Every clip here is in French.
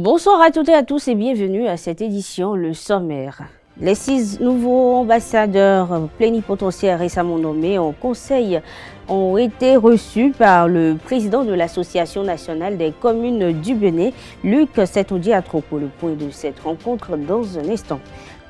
Bonsoir à toutes et à tous et bienvenue à cette édition, le sommaire. Les 6 nouveaux ambassadeurs plénipotentiaires récemment nommés au Conseil ont été reçus par le président de l'Association nationale des communes du Bénin, Luc Setondi-Atropo. Le point de cette rencontre dans un instant.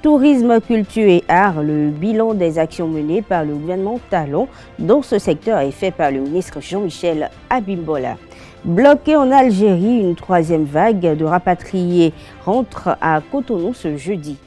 Tourisme, culture et art, le bilan des actions menées par le gouvernement Talon dans ce secteur est fait par le ministre Jean-Michel Abimbola. Bloqué en Algérie, une troisième vague de rapatriés rentre à Cotonou ce jeudi.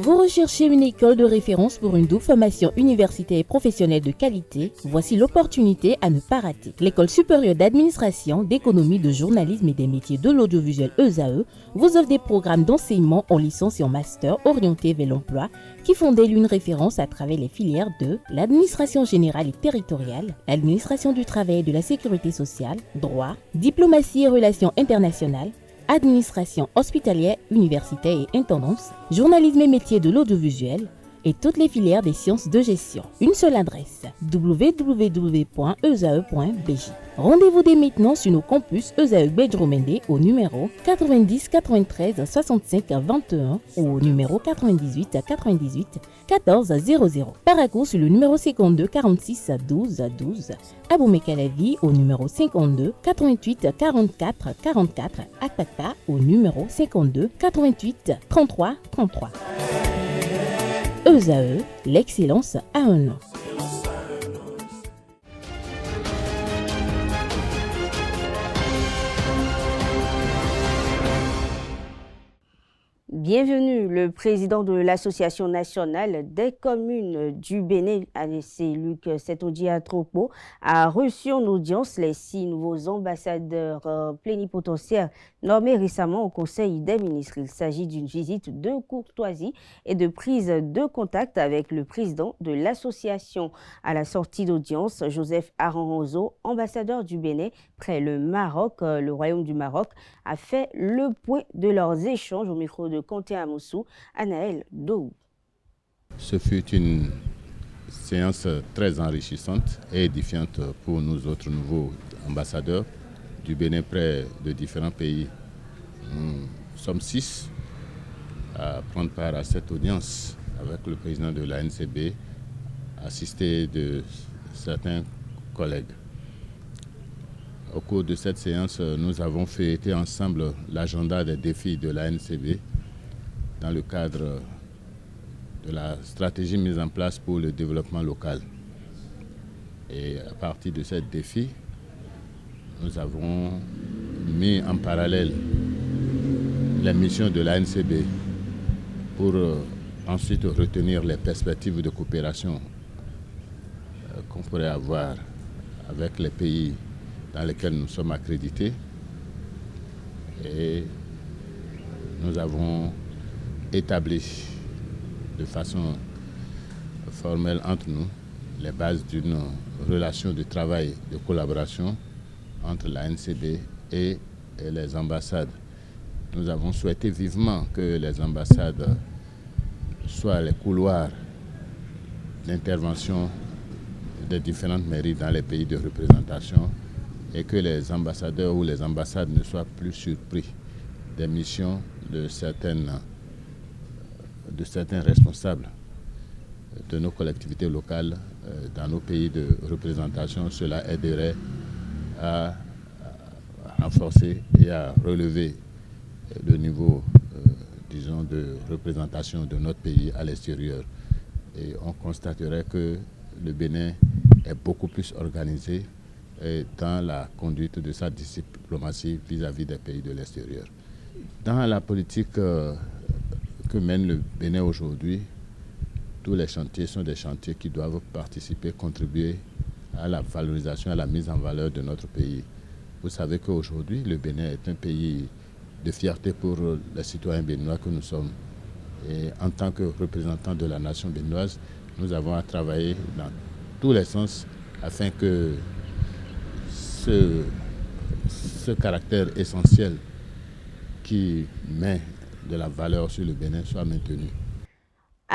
Vous recherchez une école de référence pour une double formation universitaire et professionnelle de qualité? Voici l'opportunité à ne pas rater. L'École supérieure d'administration, d'économie, de journalisme et des métiers de l'audiovisuel ESAE vous offre des programmes d'enseignement en licence et en master orientés vers l'emploi qui font d'elle une référence à travers les filières de l'administration générale et territoriale, l'administration du travail et de la sécurité sociale, droit, diplomatie et relations internationales, administration hospitalière, universitaire et intendance, journalisme et métiers de l'audiovisuel et toutes les filières des sciences de gestion. Une seule adresse, www.esae.bj. Rendez-vous dès maintenant sur nos campus ESAE Bedjromende au numéro 90 93 65 21 ou au numéro 98 98 14 00. Paracourt sur le numéro 52 46 12 12. Aboumé-Calavi au numéro 52 88 44 44. Akpata au numéro 52 88 33 33. ESAE, l'excellence à un nom. Bienvenue, le président de l'Association nationale des communes du Bénin, ANC Luc Setondi-Atropo, a reçu en audience les 6 nouveaux ambassadeurs plénipotentiaires nommés récemment au Conseil des ministres. Il s'agit d'une visite de courtoisie et de prise de contact avec le président de l'association. À la sortie d'audience, Joseph Aranroso, ambassadeur du Bénin près le Maroc, le Royaume du Maroc, a fait le point de leurs échanges au micro de Conté Amoussou, Anaël Dou. Ce fut une séance très enrichissante et édifiante pour nous autres nouveaux ambassadeurs du Bénin près de différents pays. Nous sommes 6 à prendre part à cette audience avec le président de la NCB, assisté de certains collègues. Au cours de cette séance, nous avons feuilleté ensemble l'agenda des défis de la NCB dans le cadre de la stratégie mise en place pour le développement local. Et à partir de ces défis, nous avons mis en parallèle les missions de la NCB pour ensuite retenir les perspectives de coopération qu'on pourrait avoir avec les pays dans lesquels nous sommes accrédités. Et nous avons établi de façon formelle entre nous les bases d'une relation de travail, de collaboration entre la NCB et les ambassades. Nous avons souhaité vivement que les ambassades soient les couloirs d'intervention des différentes mairies dans les pays de représentation et que les ambassadeurs ou les ambassades ne soient plus surpris des missions de certains responsables de nos collectivités locales dans nos pays de représentation. Cela aiderait à renforcer et à relever le niveau, de représentation de notre pays à l'extérieur. Et on constaterait que le Bénin est beaucoup plus organisé dans la conduite de sa diplomatie vis-à-vis des pays de l'extérieur. Dans la politique que mène le Bénin aujourd'hui, tous les chantiers sont des chantiers qui doivent participer, contribuer à la valorisation, à la mise en valeur de notre pays. Vous savez qu'aujourd'hui, le Bénin est un pays de fierté pour les citoyens béninois que nous sommes. Et en tant que représentants de la nation béninoise, nous avons à travailler dans tous les sens afin que ce caractère essentiel qui met de la valeur sur le Bénin soit maintenu.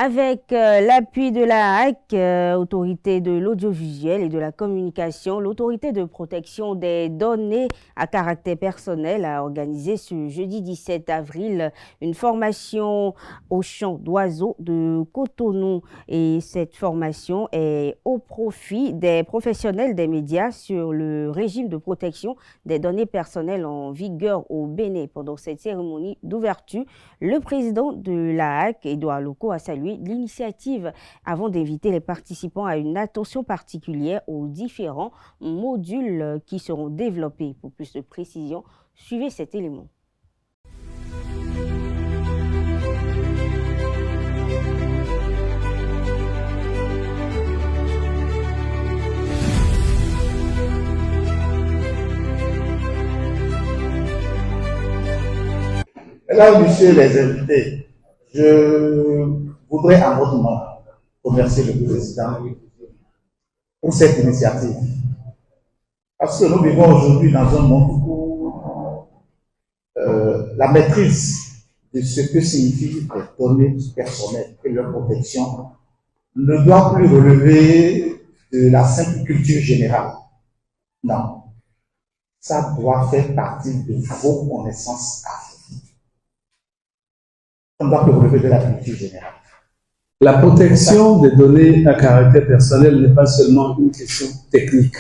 Avec l'appui de la HAC, Autorité de l'audiovisuel et de la communication, l'Autorité de protection des données à caractère personnel a organisé ce jeudi 17 avril une formation au chant d'oiseaux de Cotonou. Et cette formation est au profit des professionnels des médias sur le régime de protection des données personnelles en vigueur au Bénin. Pendant cette cérémonie d'ouverture, le président de la HAC, Edouard Loko, a salué l'initiative avant d'inviter les participants à une attention particulière aux différents modules qui seront développés. Pour plus de précision, suivez cet élément. Mesdames, Messieurs les invités, je voudrais à votre nom remercier le président pour cette initiative. Parce que nous vivons aujourd'hui dans un monde où la maîtrise de ce que signifient les données personnelles et leur protection ne doit plus relever de la simple culture générale. Non, ça doit faire partie de vos connaissances à vous. On doit plus relever de la culture générale. La protection des données à caractère personnel n'est pas seulement une question technique.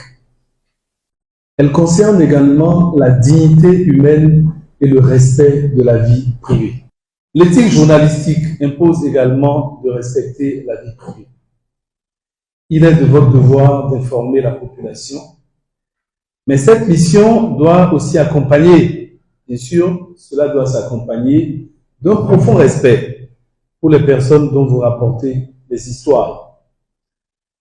Elle concerne également la dignité humaine et le respect de la vie privée. L'éthique journalistique impose également de respecter la vie privée. Il est de votre devoir d'informer la population, mais cette mission doit aussi accompagner, bien sûr, cela doit s'accompagner d'un profond respect pour les personnes dont vous rapportez les histoires.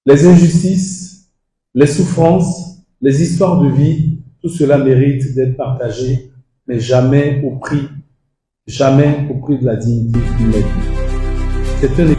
Les injustices, les souffrances, les histoires de vie, tout cela mérite d'être partagé, mais jamais au prix de la dignité humaine. C'est un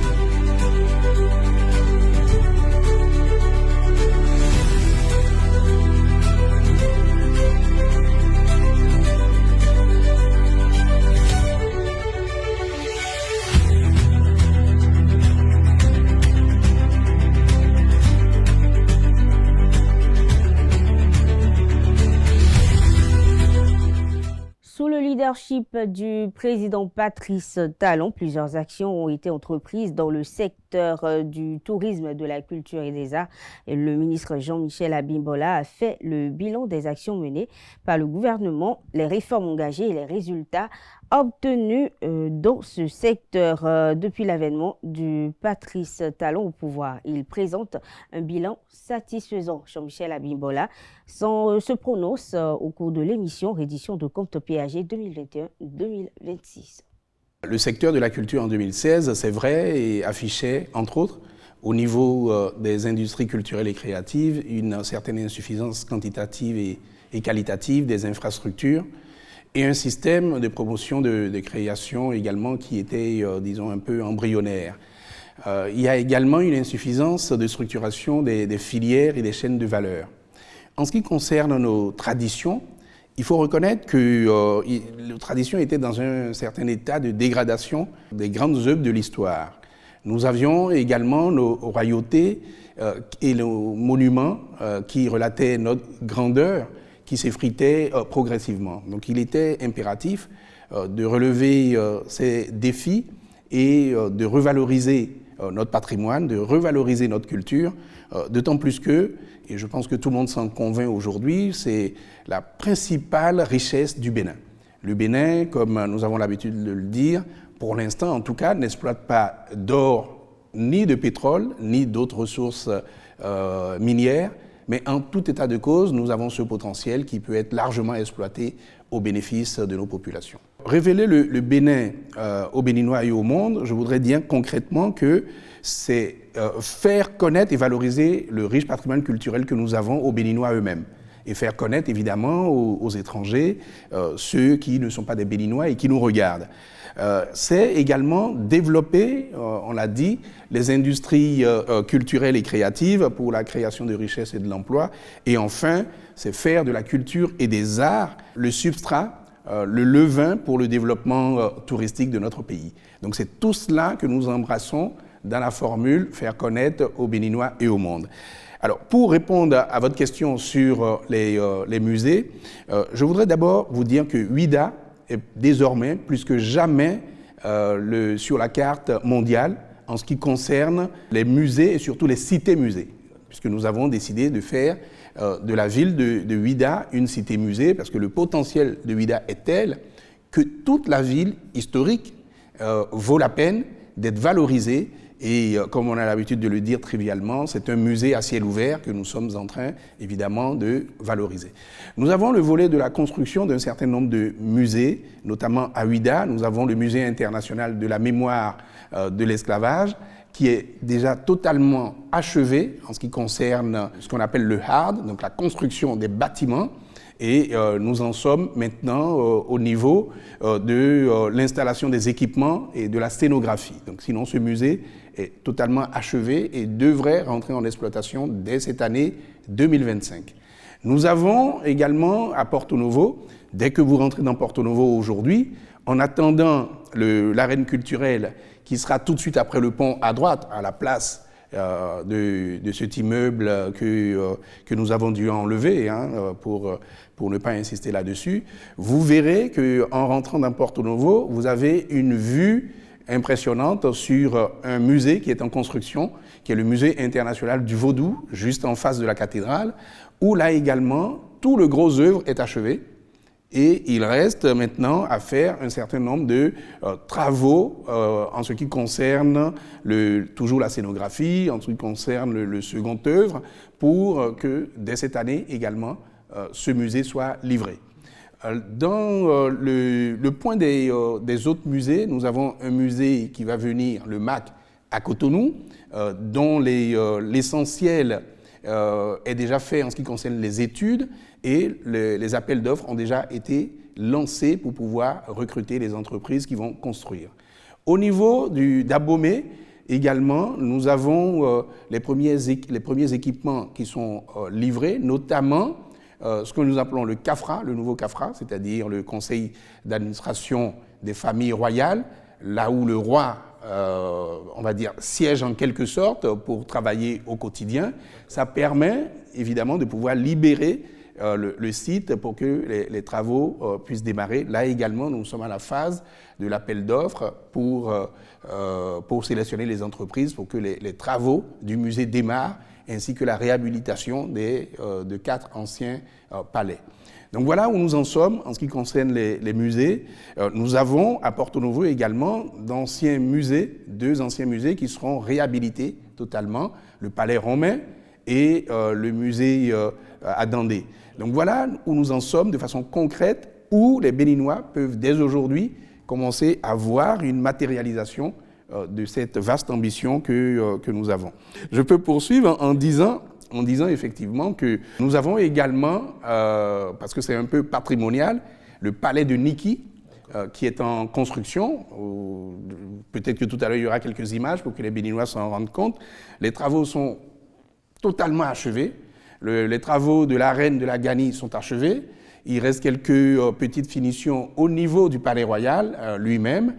Leadership du président Patrice Talon, plusieurs actions ont été entreprises dans le secteur du tourisme, de la culture et des arts. Et le ministre Jean-Michel Abimbola a fait le bilan des actions menées par le gouvernement, les réformes engagées et les résultats obtenus dans ce secteur depuis l'avènement du Patrice Talon au pouvoir. Il présente un bilan satisfaisant. Jean-Michel Abimbola se prononce au cours de l'émission Reddition de comptes péagés 2021-2026. Le secteur de la culture en 2016, c'est vrai, et affichait, entre autres, au niveau des industries culturelles et créatives, une certaine insuffisance quantitative et qualitative des infrastructures, et un système de promotion de création également qui était, disons, un peu embryonnaire. Il y a également une insuffisance de structuration des filières et des chaînes de valeur. En ce qui concerne nos traditions, il faut reconnaître que les traditions étaient dans un certain état de dégradation des grandes œuvres de l'histoire. Nous avions également nos royautés et nos monuments qui relataient notre grandeur, qui s'effritait progressivement. Donc il était impératif de relever ces défis et de revaloriser notre patrimoine, de revaloriser notre culture, d'autant plus que, et je pense que tout le monde s'en convainc aujourd'hui, c'est la principale richesse du Bénin. Le Bénin, comme nous avons l'habitude de le dire, pour l'instant en tout cas, n'exploite pas d'or, ni de pétrole, ni d'autres ressources minières, mais en tout état de cause, nous avons ce potentiel qui peut être largement exploité au bénéfice de nos populations. Révéler le Bénin aux Béninois et au monde, je voudrais dire concrètement que c'est faire connaître et valoriser le riche patrimoine culturel que nous avons aux Béninois eux-mêmes. Et faire connaître évidemment aux étrangers, ceux qui ne sont pas des Béninois et qui nous regardent. C'est également développer, on l'a dit, les industries culturelles et créatives pour la création de richesses et de l'emploi. Et enfin, c'est faire de la culture et des arts le substrat, le levain pour le développement touristique de notre pays. Donc c'est tout cela que nous embrassons dans la formule faire connaître aux Béninois et au monde. Alors, pour répondre à votre question sur les musées, je voudrais d'abord vous dire que Ouida est désormais, plus que jamais, sur la carte mondiale en ce qui concerne les musées et surtout les cités-musées, puisque nous avons décidé de faire de la ville de Ouida une cité-musée, parce que le potentiel de Ouida est tel que toute la ville historique vaut la peine d'être valorisée. Et comme on a l'habitude de le dire trivialement, c'est un musée à ciel ouvert que nous sommes en train, évidemment, de valoriser. Nous avons le volet de la construction d'un certain nombre de musées, notamment à Ouida. Nous avons le Musée international de la mémoire de l'esclavage, qui est déjà totalement achevé en ce qui concerne ce qu'on appelle le hard, donc la construction des bâtiments. Et nous en sommes maintenant au niveau de l'installation des équipements et de la scénographie. Donc, sinon, ce musée est totalement achevé et devrait rentrer en exploitation dès cette année 2025. Nous avons également à Porto Novo, dès que vous rentrez dans Porto Novo aujourd'hui, en attendant l'arène culturelle qui sera tout de suite après le pont à droite, à la place de cet immeuble que nous avons dû enlever pour ne pas insister là-dessus, vous verrez qu'en rentrant dans Porto Novo, vous avez une vue impressionnante sur un musée qui est en construction, qui est le Musée international du Vaudou, juste en face de la cathédrale, où là également, tout le gros œuvre est achevé. Et il reste maintenant à faire un certain nombre de travaux en ce qui concerne toujours la scénographie, en ce qui concerne le second œuvre, pour que dès cette année également, ce musée soit livré. Dans le point des autres musées, nous avons un musée qui va venir, le MAC, à Cotonou, dont l'essentiel est déjà fait en ce qui concerne les études, et les appels d'offres ont déjà été lancés pour pouvoir recruter les entreprises qui vont construire. Au niveau d'Abomey, également, nous avons les premiers équipements qui sont livrés, notamment ce que nous appelons le CAFRA, le nouveau CAFRA, c'est-à-dire le Conseil d'administration des familles royales, là où le roi, on va dire, siège en quelque sorte pour travailler au quotidien. Ça permet évidemment de pouvoir libérer le site pour que les travaux puissent démarrer. Là également, nous sommes à la phase de l'appel d'offres pour sélectionner les entreprises pour que les travaux du musée démarrent, ainsi que la réhabilitation de 4 anciens palais. Donc voilà où nous en sommes en ce qui concerne les musées. Nous avons à Porto Novo également d'anciens musées, 2 anciens musées qui seront réhabilités totalement, le palais romain et le musée à Dandé. Donc voilà où nous en sommes de façon concrète, où les Béninois peuvent dès aujourd'hui commencer à voir une matérialisation de cette vaste ambition que nous avons. Je peux poursuivre en disant effectivement que nous avons également, parce que c'est un peu patrimonial, le palais de Niki, qui est en construction. Peut-être que tout à l'heure il y aura quelques images pour que les Béninois s'en rendent compte. Les travaux sont totalement achevés. Les travaux de l'arène de la Gani sont achevés. Il reste quelques petites finitions au niveau du Palais Royal lui-même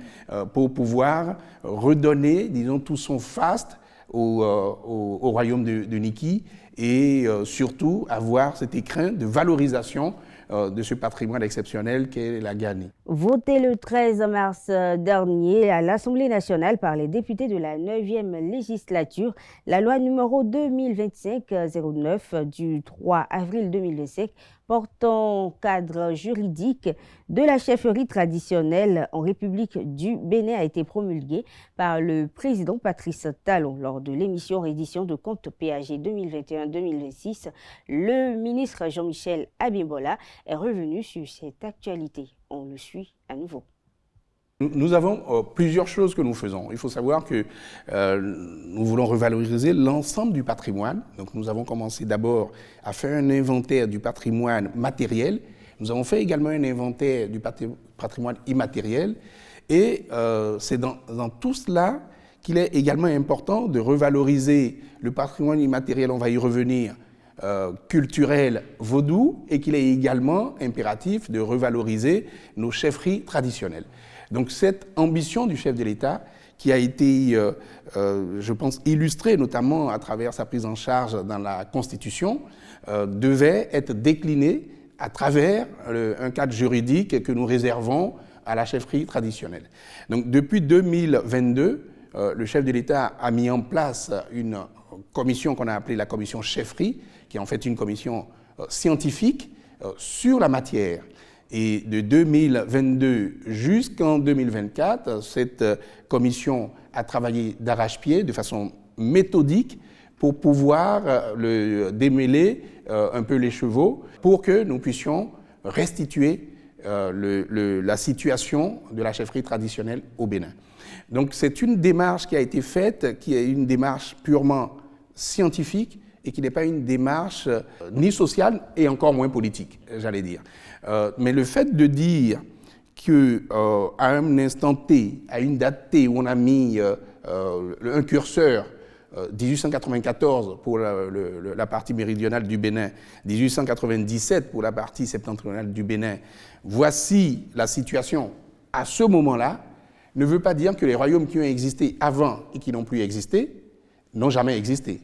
pour pouvoir redonner, disons, tout son faste au royaume de Niki et surtout avoir cet écrin de valorisation de ce patrimoine exceptionnel qu'est la Gani. Voté le 13 mars dernier à l'Assemblée nationale par les députés de la 9e législature, la loi numéro 2025-09 du 3 avril 2025 portant cadre juridique de la chefferie traditionnelle en République du Bénin a été promulguée par le président Patrice Talon lors de l'émission réédition de compte PAG 2021-2026. Le ministre Jean-Michel Abimbola est revenu sur cette actualité. On le suit à nouveau. Nous avons plusieurs choses que nous faisons. Il faut savoir que nous voulons revaloriser l'ensemble du patrimoine. Donc nous avons commencé d'abord à faire un inventaire du patrimoine matériel. Nous avons fait également un inventaire du patrimoine immatériel. Et c'est dans tout cela qu'il est également important de revaloriser le patrimoine immatériel, on va y revenir, culturel vaudou, et qu'il est également impératif de revaloriser nos chefferies traditionnelles. Donc cette ambition du chef de l'État, qui a été, je pense, illustré notamment à travers sa prise en charge dans la Constitution, devait être décliné à travers un cadre juridique que nous réservons à la chefferie traditionnelle. Donc depuis 2022, le chef de l'État a mis en place une commission qu'on a appelée la commission chefferie, qui est en fait une commission scientifique sur la matière. Et de 2022 jusqu'en 2024, cette commission a travaillé d'arrache-pied, de façon méthodique, pour pouvoir démêler un peu les chevaux, pour que nous puissions restituer la situation de la chefferie traditionnelle au Bénin. Donc c'est une démarche qui a été faite, qui est une démarche purement scientifique et qui n'est pas une démarche ni sociale et encore moins politique, j'allais dire. Mais le fait de dire qu'à un instant T, à une date T où on a mis un curseur 1894 pour la partie méridionale du Bénin, 1897 pour la partie septentrionale du Bénin, voici la situation à ce moment-là, ne veut pas dire que les royaumes qui ont existé avant et qui n'ont plus existé n'ont jamais existé.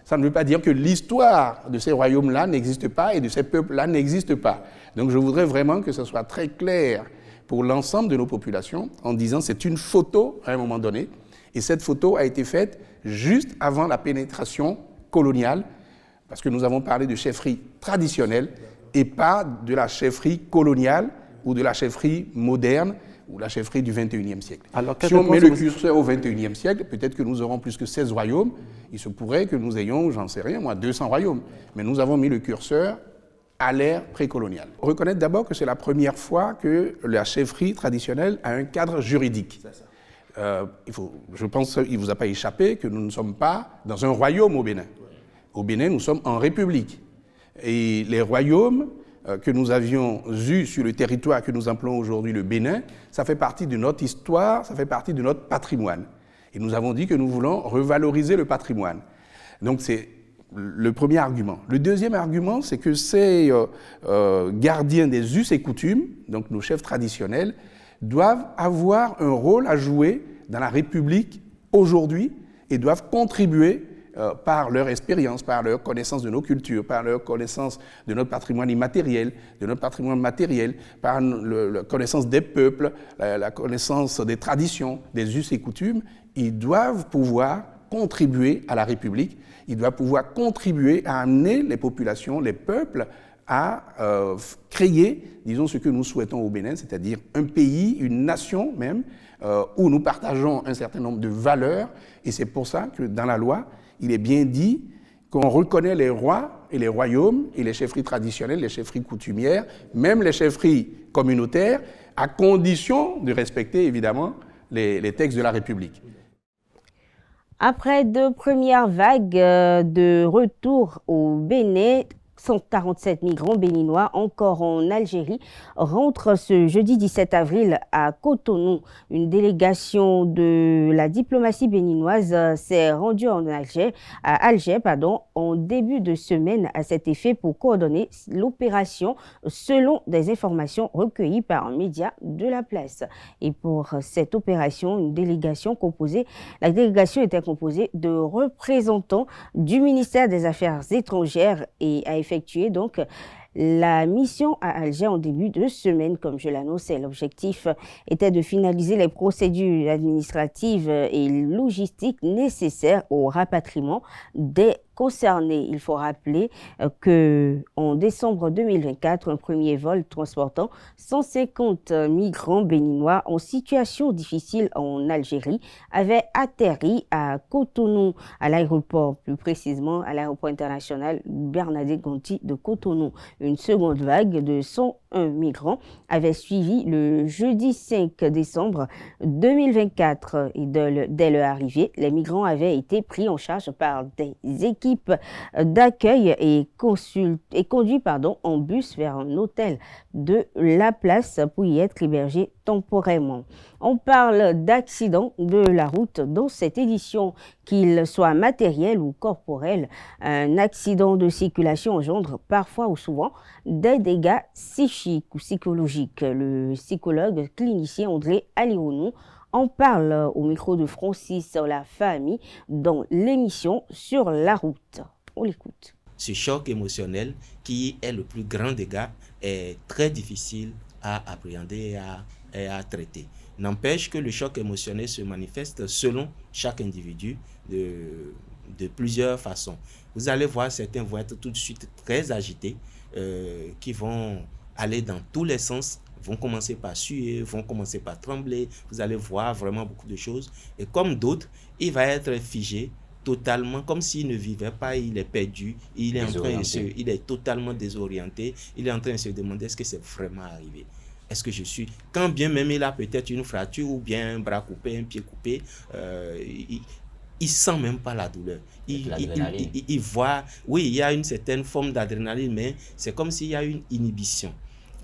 Ça ne veut pas dire que l'histoire de ces royaumes-là n'existe pas et de ces peuples-là n'existe pas. Donc je voudrais vraiment que ce soit très clair pour l'ensemble de nos populations en disant que c'est une photo à un moment donné et cette photo a été faite juste avant la pénétration coloniale parce que nous avons parlé de chefferie traditionnelle et pas de la chefferie coloniale ou de la chefferie moderne ou la chefferie du XXIe siècle. Alors, si on met le curseur au XXIe siècle, peut-être que nous aurons plus que 16 royaumes. Il se pourrait que nous ayons, j'en sais rien, moi, 200 royaumes. Mais nous avons mis le curseur à l'ère précoloniale. Reconnaître d'abord que c'est la première fois que la chefferie traditionnelle a un cadre juridique. Je pense qu'il ne vous a pas échappé que nous ne sommes pas dans un royaume au Bénin. Au Bénin, nous sommes en république. Et les royaumes que nous avions eus sur le territoire que nous appelons aujourd'hui le Bénin, ça fait partie de notre histoire, ça fait partie de notre patrimoine. Et nous avons dit que nous voulons revaloriser le patrimoine. Donc c'est le premier argument. Le deuxième argument, c'est que ces gardiens des us et coutumes, donc nos chefs traditionnels, doivent avoir un rôle à jouer dans la République aujourd'hui et doivent contribuer par leur expérience, par leur connaissance de nos cultures, par leur connaissance de notre patrimoine immatériel, de notre patrimoine matériel, par la connaissance des peuples, la connaissance des traditions, des us et coutumes. Ils doivent pouvoir contribuer à la République, ils doivent pouvoir contribuer à amener les populations, les peuples, à créer, disons, ce que nous souhaitons au Bénin, c'est-à-dire un pays, une nation même, où nous partageons un certain nombre de valeurs. Et c'est pour ça que dans la loi, il est bien dit qu'on reconnaît les rois et les royaumes et les chefferies traditionnelles, les chefferies coutumières, même les chefferies communautaires, à condition de respecter évidemment les textes de la République. Après deux premières vagues de retour au Bénin, 147 migrants béninois encore en Algérie rentrent ce jeudi 17 avril à Cotonou. Une délégation de la diplomatie béninoise s'est rendue à Alger en début de semaine à cet effet pour coordonner l'opération selon des informations recueillies par un média de la place. Et pour cette opération, la délégation était composée de représentants du ministère des Affaires étrangères et a effectué donc la mission à Alger en début de semaine, comme je l'annonçais. L'objectif était de finaliser les procédures administratives et logistiques nécessaires au rapatriement des concernés. Il faut rappeler qu'en décembre 2024, un premier vol transportant 150 migrants béninois en situation difficile en Algérie avait atterri à Cotonou, à l'aéroport, plus précisément à l'aéroport international Bernadette Gonti de Cotonou. Une seconde vague de 101 migrants avait suivi le jeudi 5 décembre 2024. Et dès leur arrivée, les migrants avaient été pris en charge par des équipes d'accueil et conduits en bus vers un hôtel de la place pour y être hébergés temporairement. On parle d'accidents de la route dans cette édition, qu'il soit matériel ou corporel. Un accident de circulation engendre parfois ou souvent des dégâts psychiques ou psychologiques. Le psychologue clinicien André Alirounou On parle au micro de Francis La Famille dans l'émission Sur la route. On l'écoute. Ce choc émotionnel qui est le plus grand dégât est très difficile à appréhender et à traiter. N'empêche que le choc émotionnel se manifeste selon chaque individu de plusieurs façons. Vous allez voir, certains vont être tout de suite très agités, qui vont aller dans tous les sens, vont commencer par suer, vont commencer par trembler. Vous allez voir vraiment beaucoup de choses. Et comme d'autres, il va être figé totalement, comme s'il ne vivait pas, il est perdu, il est totalement désorienté, il est en train de se demander est-ce que c'est vraiment arrivé. Est-ce que je suis... Quand bien même il a peut-être une fracture ou bien un bras coupé, un pied coupé, il sent même pas la douleur. Il voit... Oui, il y a une certaine forme d'adrénaline, mais c'est comme s'il y a une inhibition.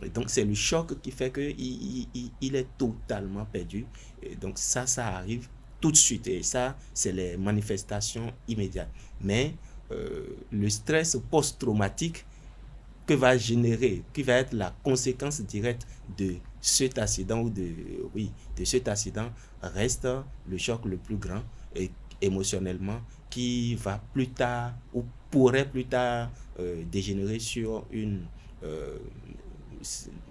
Et donc c'est le choc qui fait qu'il est totalement perdu. Et donc ça arrive tout de suite. Et ça, c'est les manifestations immédiates. Mais le stress post-traumatique que va générer, qui va être la conséquence directe de cet accident de cet accident, reste le choc le plus grand et émotionnellement qui va plus tard ou pourrait plus tard dégénérer sur une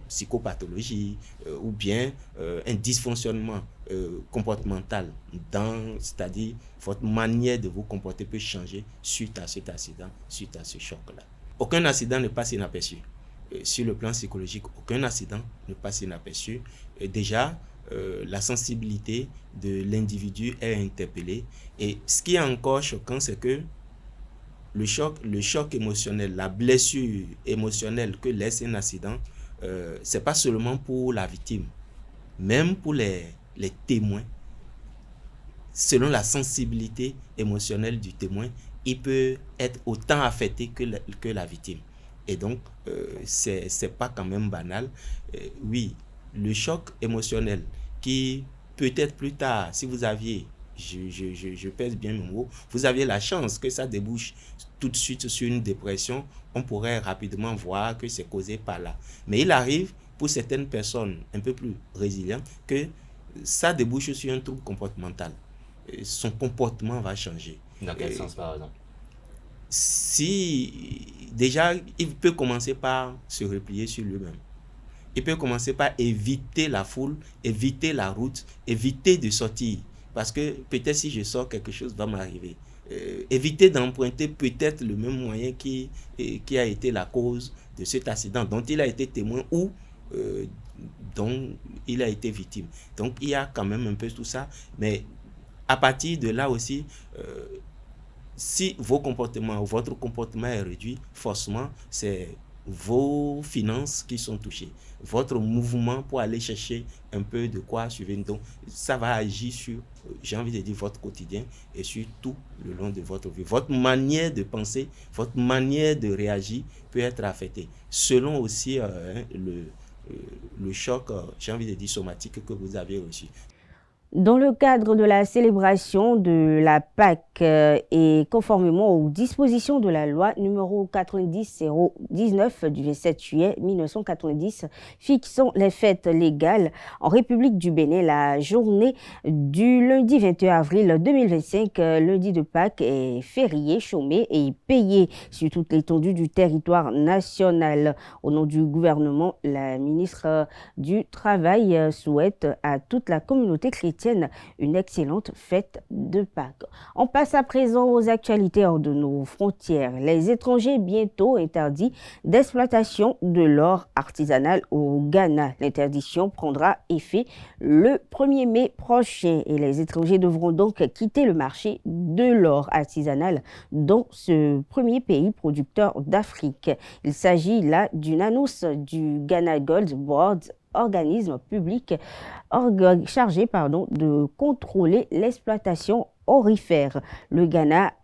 psychopathologie ou bien un dysfonctionnement comportemental, c'est-à-dire votre manière de vous comporter peut changer suite à cet accident, suite à ce choc-là. Aucun accident ne passe inaperçu. Sur le plan psychologique, aucun accident ne passe inaperçu. Déjà, la sensibilité de l'individu est interpellée. Et ce qui est encore choquant, c'est que le choc émotionnel, la blessure émotionnelle que laisse un accident, c'est pas seulement pour la victime, même pour les témoins. Selon la sensibilité émotionnelle du témoin, il peut être autant affecté que la victime. Et donc, c'est pas quand même banal. Oui, le choc émotionnel qui peut-être plus tard, si vous aviez, je pèse bien mes mots, vous aviez la chance que ça débouche tout de suite sur une dépression, on pourrait rapidement voir que c'est causé par là. Mais il arrive pour certaines personnes un peu plus résilientes que ça débouche sur un trouble comportemental. Son comportement va changer. Dans quel sens, par exemple? Si déjà, il peut commencer par se replier sur lui-même. Il peut commencer par éviter la foule, éviter la route, éviter de sortir. Parce que peut-être si je sors, quelque chose va m'arriver. Éviter d'emprunter peut-être le même moyen qui a été la cause de cet accident dont il a été témoin ou dont il a été victime. Donc il y a quand même un peu tout ça. Mais à partir de là aussi, si votre comportement est réduit, forcément, c'est vos finances qui sont touchées. Votre mouvement pour aller chercher un peu de quoi suivre. Donc, ça va agir sur, j'ai envie de dire, votre quotidien et sur tout le long de votre vie. Votre manière de penser, votre manière de réagir peut être affectée. Selon aussi le choc, j'ai envie de dire, somatique que vous avez reçu. Dans le cadre de la célébration de la Pâques et conformément aux dispositions de la loi numéro 90-019 du 27 juillet 1990 fixant les fêtes légales en République du Bénin, la journée du lundi 21 avril 2025, lundi de Pâques, est férié, chômé et payé sur toute l'étendue du territoire national. Au nom du gouvernement, la ministre du Travail souhaite à toute la communauté chrétienne une excellente fête de Pâques. On passe à présent aux actualités hors de nos frontières. Les étrangers bientôt interdits d'exploitation de l'or artisanal au Ghana. L'interdiction prendra effet le 1er mai prochain et les étrangers devront donc quitter le marché de l'or artisanal dans ce premier pays producteur d'Afrique. Il s'agit là d'une annonce du Ghana Gold Board, organisme public chargé de contrôler l'exploitation aurifère. Le Ghana,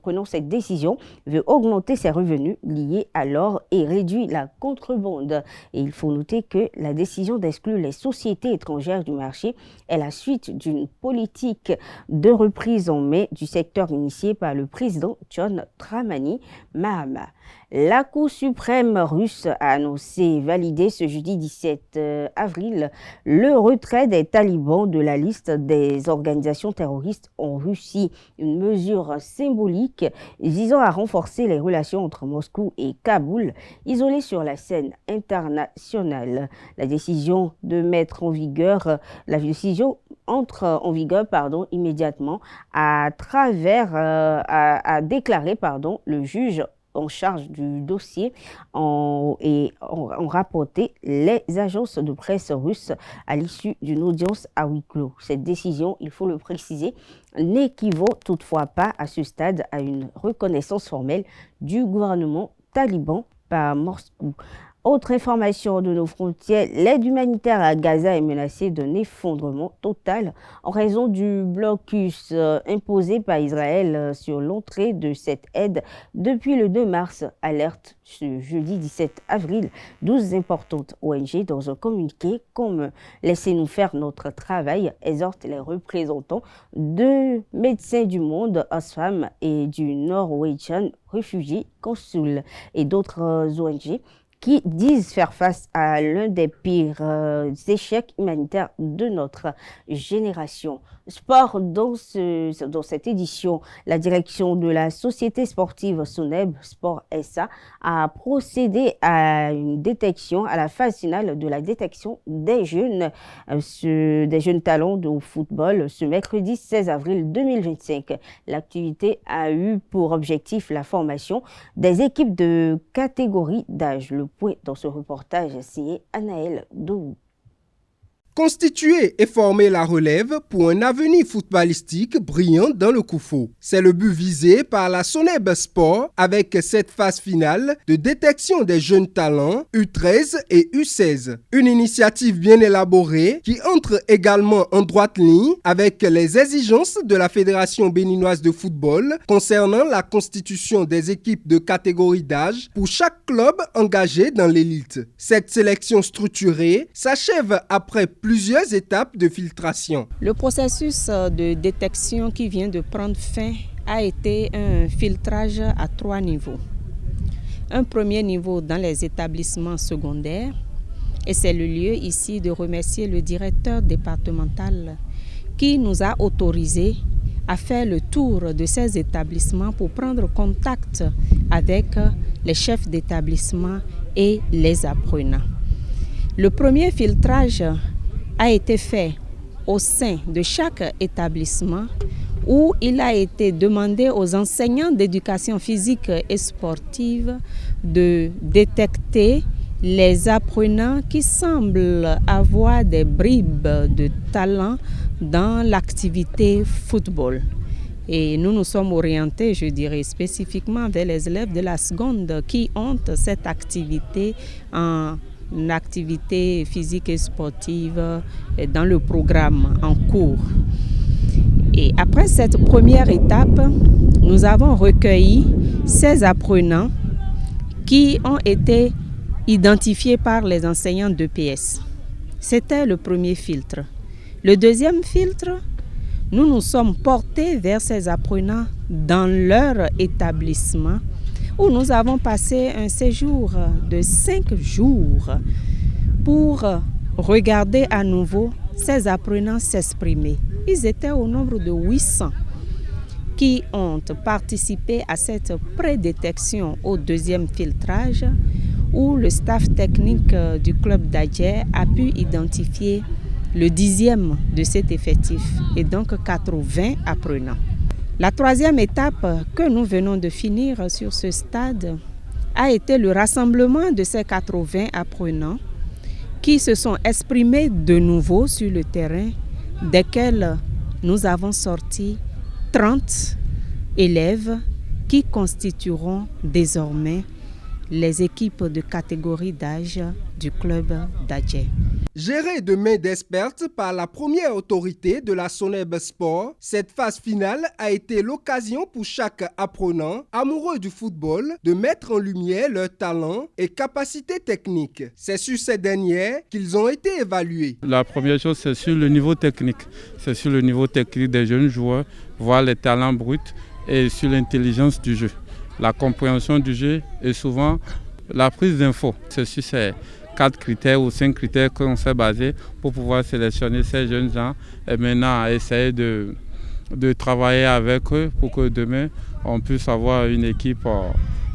prenant cette décision, veut augmenter ses revenus liés à l'or et réduire la contrebande. Et il faut noter que la décision d'exclure les sociétés étrangères du marché est la suite d'une politique de reprise en main du secteur initiée par le président John Dramani Mahama. La Cour suprême russe a annoncé valider ce jeudi 17 avril le retrait des talibans de la liste des organisations terroristes en Russie, une mesure symbolique visant à renforcer les relations entre Moscou et Kaboul, isolées sur la scène internationale. La décision entre en vigueur immédiatement a déclaré le juge en charge du dossier ont rapporté les agences de presse russes à l'issue d'une audience à huis clos. Cette décision, il faut le préciser, n'équivaut toutefois pas à ce stade à une reconnaissance formelle du gouvernement taliban par Moscou. Autre information de nos frontières, l'aide humanitaire à Gaza est menacée d'un effondrement total en raison du blocus imposé par Israël sur l'entrée de cette aide depuis le 2 mars, alerte ce jeudi 17 avril. 12 importantes ONG dans un communiqué comme « Laissez-nous faire notre travail » exhortent les représentants de Médecins du Monde, Oxfam et du Norwegian Refugee Council et d'autres ONG qui disent faire face à l'un des pires échecs humanitaires de notre génération. Sport, dans cette édition, la direction de la société sportive Soneb Sport SA a procédé à la phase finale de la détection des jeunes talents de football ce mercredi 16 avril 2025. L'activité a eu pour objectif la formation des équipes de catégorie d'âge. Le point dans ce reportage signé Anaël Dohou. Constituer et former la relève pour un avenir footballistique brillant dans le Koufo. C'est le but visé par la Soneb Sport avec cette phase finale de détection des jeunes talents U13 et U16. Une initiative bien élaborée qui entre également en droite ligne avec les exigences de la Fédération béninoise de football concernant la constitution des équipes de catégorie d'âge pour chaque club engagé dans l'élite. Cette sélection structurée s'achève après plusieurs étapes de filtration. Le processus de détection qui vient de prendre fin a été un filtrage à 3 niveaux. Un premier niveau dans les établissements secondaires, et c'est le lieu ici de remercier le directeur départemental qui nous a autorisés à faire le tour de ces établissements pour prendre contact avec les chefs d'établissement et les apprenants. Le premier filtrage a été fait au sein de chaque établissement où il a été demandé aux enseignants d'éducation physique et sportive de détecter les apprenants qui semblent avoir des bribes de talent dans l'activité football. Et nous nous sommes orientés, je dirais, spécifiquement vers les élèves de la seconde qui ont cette activité en activité physique et sportive dans le programme en cours. Et après cette première étape, nous avons recueilli 16 apprenants qui ont été identifiés par les enseignants d'EPS. C'était le premier filtre. Le deuxième filtre, nous nous sommes portés vers ces apprenants dans leur établissement où nous avons passé un séjour de 5 jours pour regarder à nouveau ces apprenants s'exprimer. Ils étaient au nombre de 800 qui ont participé à cette prédétection au deuxième filtrage où le staff technique du club d'Adjer a pu identifier le 10e de cet effectif et donc 80 apprenants. La troisième étape que nous venons de finir sur ce stade a été le rassemblement de ces 80 apprenants qui se sont exprimés de nouveau sur le terrain, desquels nous avons sorti 30 élèves qui constitueront désormais les équipes de catégorie d'âge du club d'Adjer. Gérée de main d'experts par la première autorité de la Soneb Sport, cette phase finale a été l'occasion pour chaque apprenant amoureux du football de mettre en lumière leurs talents et capacités techniques. C'est sur ces dernières qu'ils ont été évalués. La première chose, c'est sur le niveau technique. C'est sur le niveau technique des jeunes joueurs, voir les talents bruts et sur l'intelligence du jeu. la compréhension du jeu et souvent la prise d'infos. C'est sur ces 4 critères ou 5 critères qu'on s'est basé pour pouvoir sélectionner ces jeunes gens et maintenant essayer de travailler avec eux pour que demain on puisse avoir une équipe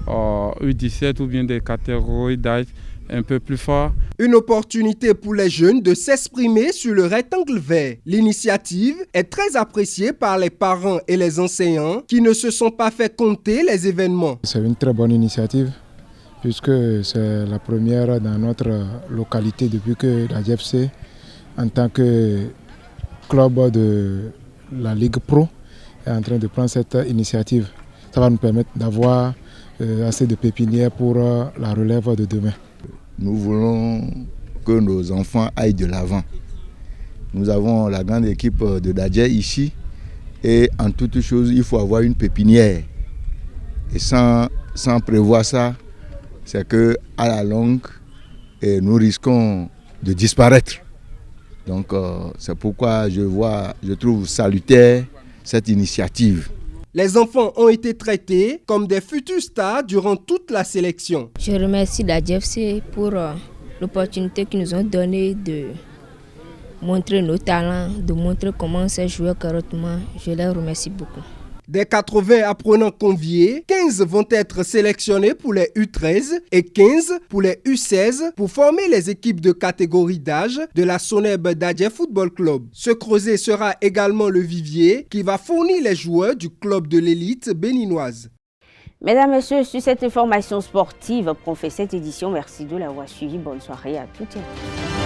U17 ou bien des catégories d'âge un peu plus fort. Une opportunité pour les jeunes de s'exprimer sur le rectangle vert. L'initiative est très appréciée par les parents et les enseignants qui ne se sont pas fait compter les événements. C'est une très bonne initiative puisque c'est la première dans notre localité depuis que la JFC, en tant que club de la Ligue Pro, est en train de prendre cette initiative. Ça va nous permettre d'avoir assez de pépinières pour la relève de demain. Nous voulons que nos enfants aillent de l'avant. Nous avons la grande équipe de Dadje ici et en toute chose, il faut avoir une pépinière. Et sans prévoir ça, c'est qu'à la longue, nous risquons de disparaître. Donc c'est pourquoi je trouve salutaire cette initiative. Les enfants ont été traités comme des futurs stars durant toute la sélection. Je remercie la JFC pour l'opportunité qu'ils nous ont donnée de montrer nos talents, de montrer comment on sait jouer correctement. Je les remercie beaucoup. Des 80 apprenants conviés, 15 vont être sélectionnés pour les U13 et 15 pour les U16 pour former les équipes de catégorie d'âge de la Soneb Dadje Football Club. Ce creuset sera également le vivier qui va fournir les joueurs du club de l'élite béninoise. Mesdames, Messieurs, sur cette information sportive qu'on fait cette édition, merci de l'avoir suivi. Bonne soirée à toutes et à tous.